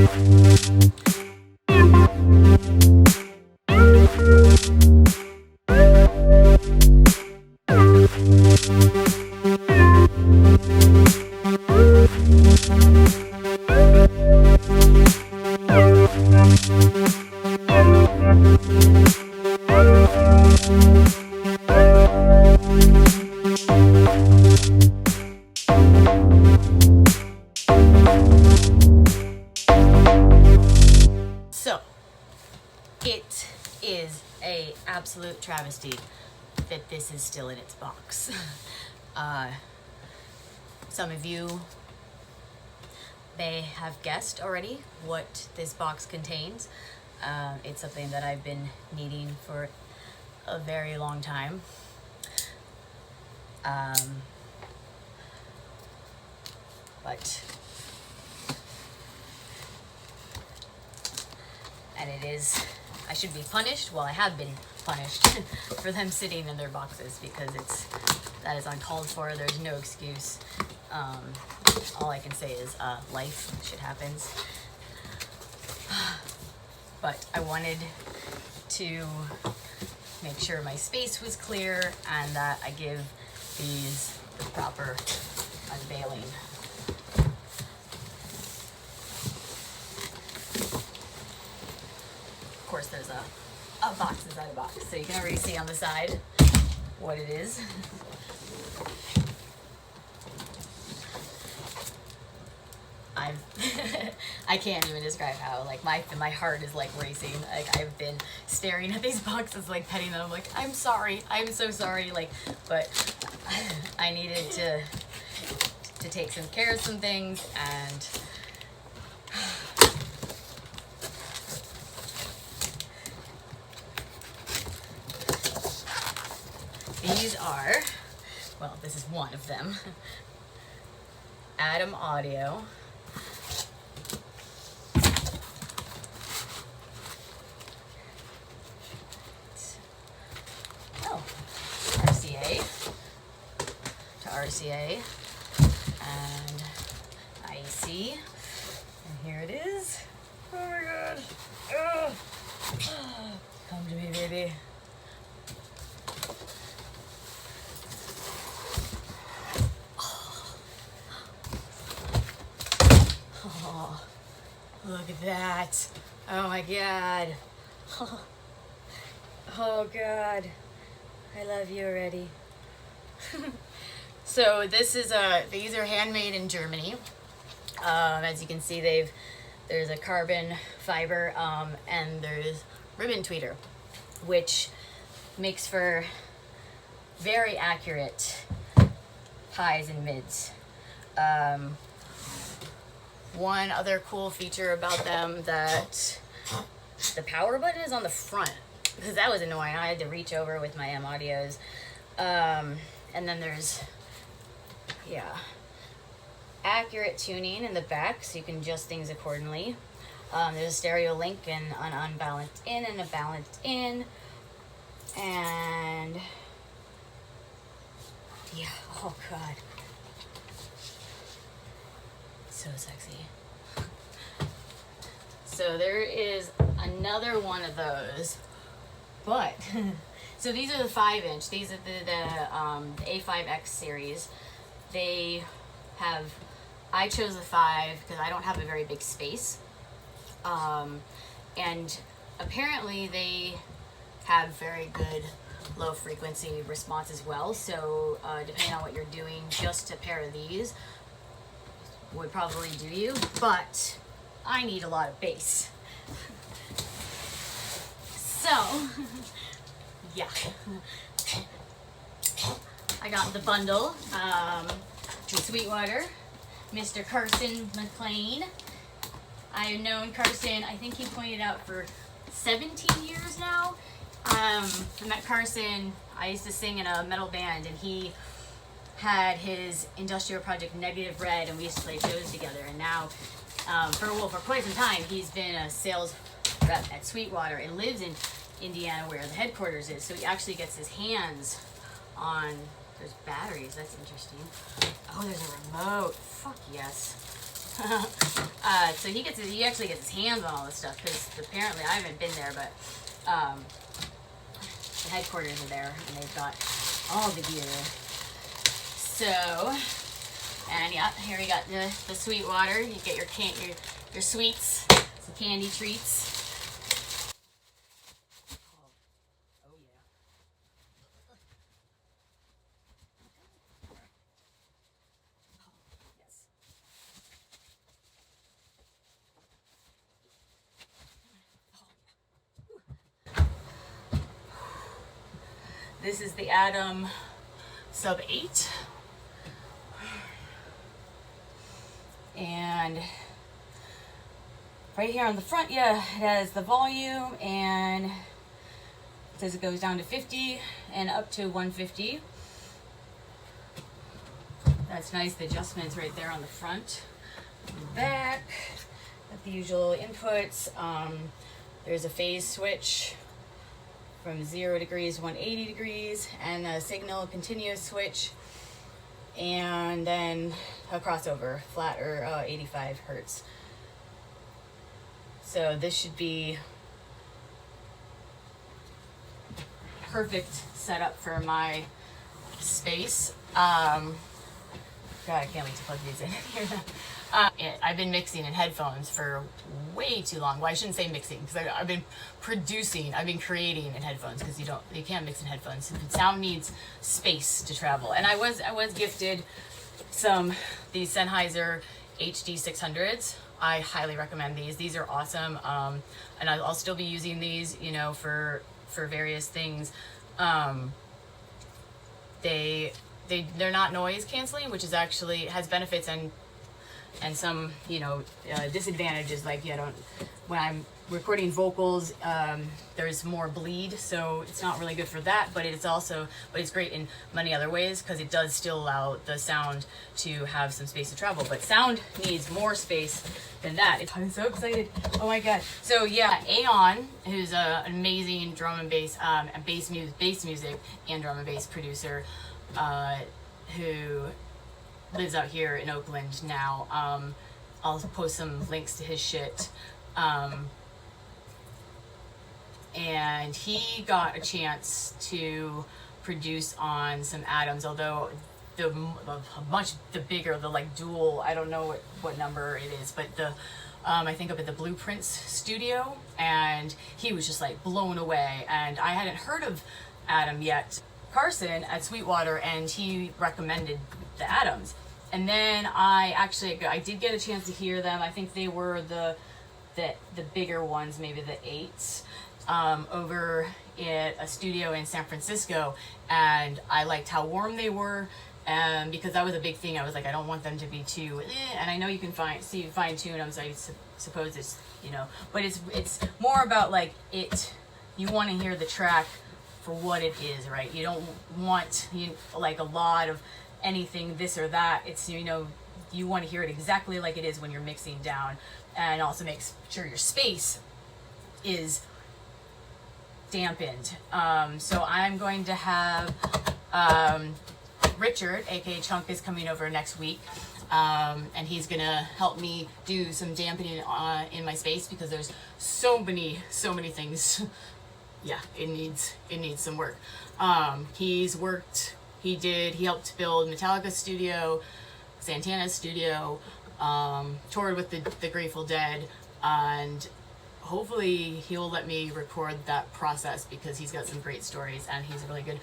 So, it is a absolute travesty that this is still in its box. Some of you may have guessed already what this box contains. It's something that I've been needing for a very long time. And it is, I should be punished. Well, I have been punished for them sitting in their boxes because that is uncalled for. There's no excuse. All I can say is life, shit happens. But I wanted to make sure my space was clear and that I give these the proper unveiling. Of course, there's a box inside a box, so you can already see on the side what it is. I can't even describe how, like, my heart is like racing. Like, I've been staring at these boxes, like petting them. I'm like, I'm sorry, I'm so sorry. Like, but I needed to take some care of some things, and these are, well, this is one of them. Atom Audio. Oh, RCA to RCA and IEC. And here it is. Oh my god. Ugh. Come to me, baby. Oh, look at that. Oh my god. Oh god. I love you already. So this is these are handmade in Germany. As you can see, there's a carbon fiber and there's ribbon tweeter, which makes for very accurate highs and mids. One other cool feature about them, that the power button is on the front, because that was annoying. I had to reach over with my M Audios. And then there's, yeah, accurate tuning in the back, so you can adjust things accordingly. There's a stereo link and an unbalanced in and a balanced in. And yeah, oh god. So sexy. So there is another one of those, but so these are the 5-inch. These are the A5X series. They have, I chose the 5 because I don't have a very big space, and apparently they have very good low frequency response as well. So depending on what you're doing, just a pair of these would probably do you, but I need a lot of bass. So, yeah. I got the bundle from Sweetwater, Mr. Carson McClain. I have known Carson, I think he pointed out, for 17 years now. I met Carson, I used to sing in a metal band, and he had his industrial project Negative Red, and we used to play shows together. And now, for quite some time, he's been a sales rep at Sweetwater and lives in Indiana, where the headquarters is. So he actually gets his hands on, there's batteries, that's interesting. Oh, there's a remote, fuck yes. So he actually gets his hands on all this stuff because apparently I haven't been there, but the headquarters are there and they've got all the gear. So, and yeah, here we got the Sweetwater. You get your sweets, some candy treats. Oh yeah. Yes. This is the Atom Sub 8. And right here on the front, yeah, it has the volume and it says it goes down to 50 and up to 150. That's nice, the adjustments right there on the front. On the back, got the usual inputs. There's a phase switch from 0 degrees to 180 degrees, and a signal continuous switch, and then a crossover, flat or 85 hertz. So this should be perfect setup for my space. God, I can't wait to plug these in here. I've been mixing in headphones for way too long. Well, I shouldn't say mixing, because I've been creating in headphones, because you can't mix in headphones. Sound needs space to travel. And I was gifted these Sennheiser HD 600s. I highly recommend these. These are awesome. And I'll still be using these, for various things. They're not noise canceling, which is actually has benefits and some disadvantages. Like when I'm recording vocals, there's more bleed, so it's not really good for that. But it's great in many other ways, because it does still allow the sound to have some space to travel. But sound needs more space than that. I'm so excited! Oh my god! So yeah, Aeon, who's an amazing drum and bass, bass music and drum and bass producer, who lives out here in Oakland now. I'll post some links to his shit. And he got a chance to produce on some Atoms, although the bigger, the like dual, I don't know what number it is, but I think up at the Blueprints studio, and he was just like blown away. And I hadn't heard of Atom yet. Carson at Sweetwater, and he recommended the Atoms. And then I did get a chance to hear them. I think they were the bigger ones, maybe the 8s, over at a studio in San Francisco, and I liked how warm they were, because that was a big thing. I was like, I don't want them to be too, and I know you can fine tune them, so I suppose it's, but it's more about like you want to hear the track for what it is, right? You don't want like a lot of anything this or that. It's you want to hear it exactly like it is when you're mixing down, and also make sure your space is dampened. So I'm going to have Richard, aka Chunk, is coming over next week, and he's gonna help me do some dampening in my space, because there's so many things. Yeah, it needs some work. He helped build Metallica's studio, Santana's studio, toured with the Grateful Dead, and hopefully he'll let me record that process, because he's got some great stories, and he's a really good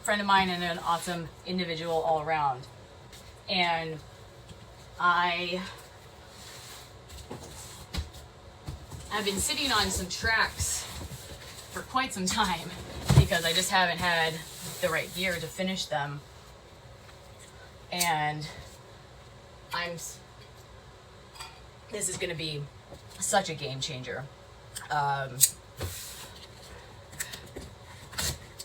friend of mine and an awesome individual all around. And I've been sitting on some tracks for quite some time, because I just haven't had the right gear to finish them. And this is going to be such a game changer.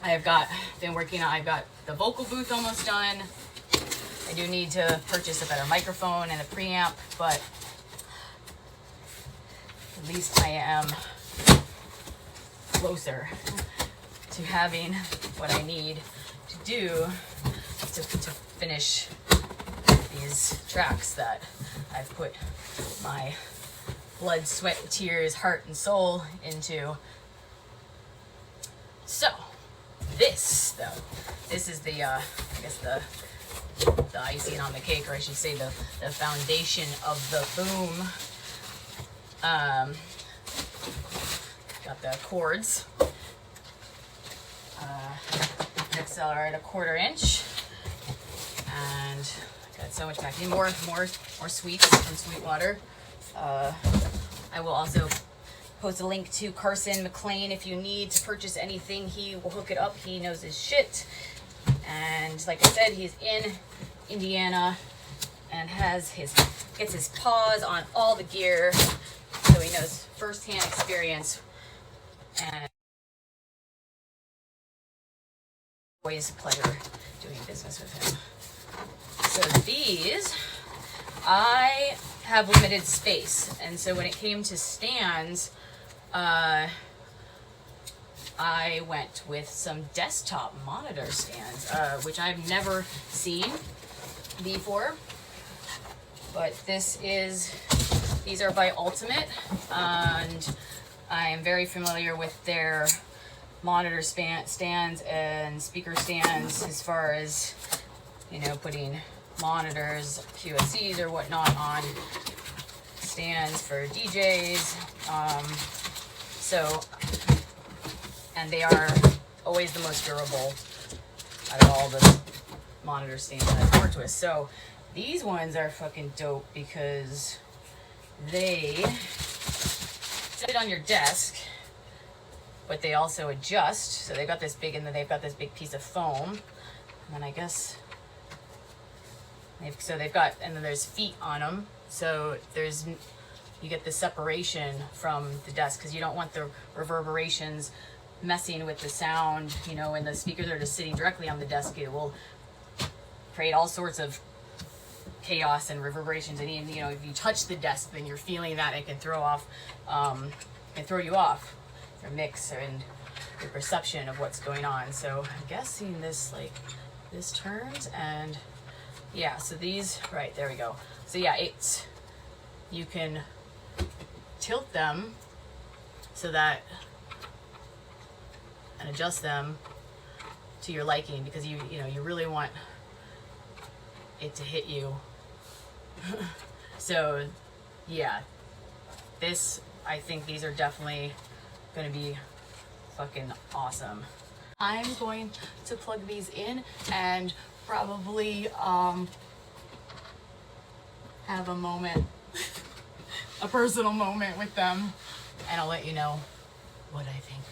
I've got the vocal booth almost done. I do need to purchase a better microphone and a preamp, but at least I am closer to having what I need to do to finish these tracks that I've put my blood, sweat, tears, heart, and soul into. So, this though, this is the, I guess the icing on the cake, or I should say the foundation of the boom. Got the cords. Next are at 1/4 inch, and got so much packaging. More sweets from Sweetwater. I will also post a link to Carson McClain if you need to purchase anything. He will hook it up. He knows his shit. And like I said, he's in Indiana and gets his paws on all the gear, so he knows firsthand experience. And always a pleasure doing business with him. So these, I have limited space, and so when it came to stands, I went with some desktop monitor stands, which I've never seen before. But these are by Ultimate, and I am very familiar with their monitor stands and speaker stands as far as, you know, putting monitors, QSCs or whatnot on stands for DJs. And they are always the most durable out of all the monitor stands that I've worked with. So these ones are fucking dope because they sit on your desk, but they also adjust. So they've got this big, and then they've got this big piece of foam. And then I guess they've got, and then there's feet on them. So you get the separation from the desk because you don't want the reverberations messing with the sound, you know, and the speakers are just sitting directly on the desk. It will create all sorts of chaos and reverberations, and you know, if you touch the desk, then you're feeling that it can throw you off your mix and your perception of what's going on. So I'm guessing this turns, and yeah, so these, right, there we go. So yeah, you can tilt them so that, and adjust them to your liking, because you really want it to hit you. So yeah, I think these are definitely gonna be fucking awesome. I'm going to plug these in and probably have a moment, a personal moment with them, and I'll let you know what I think.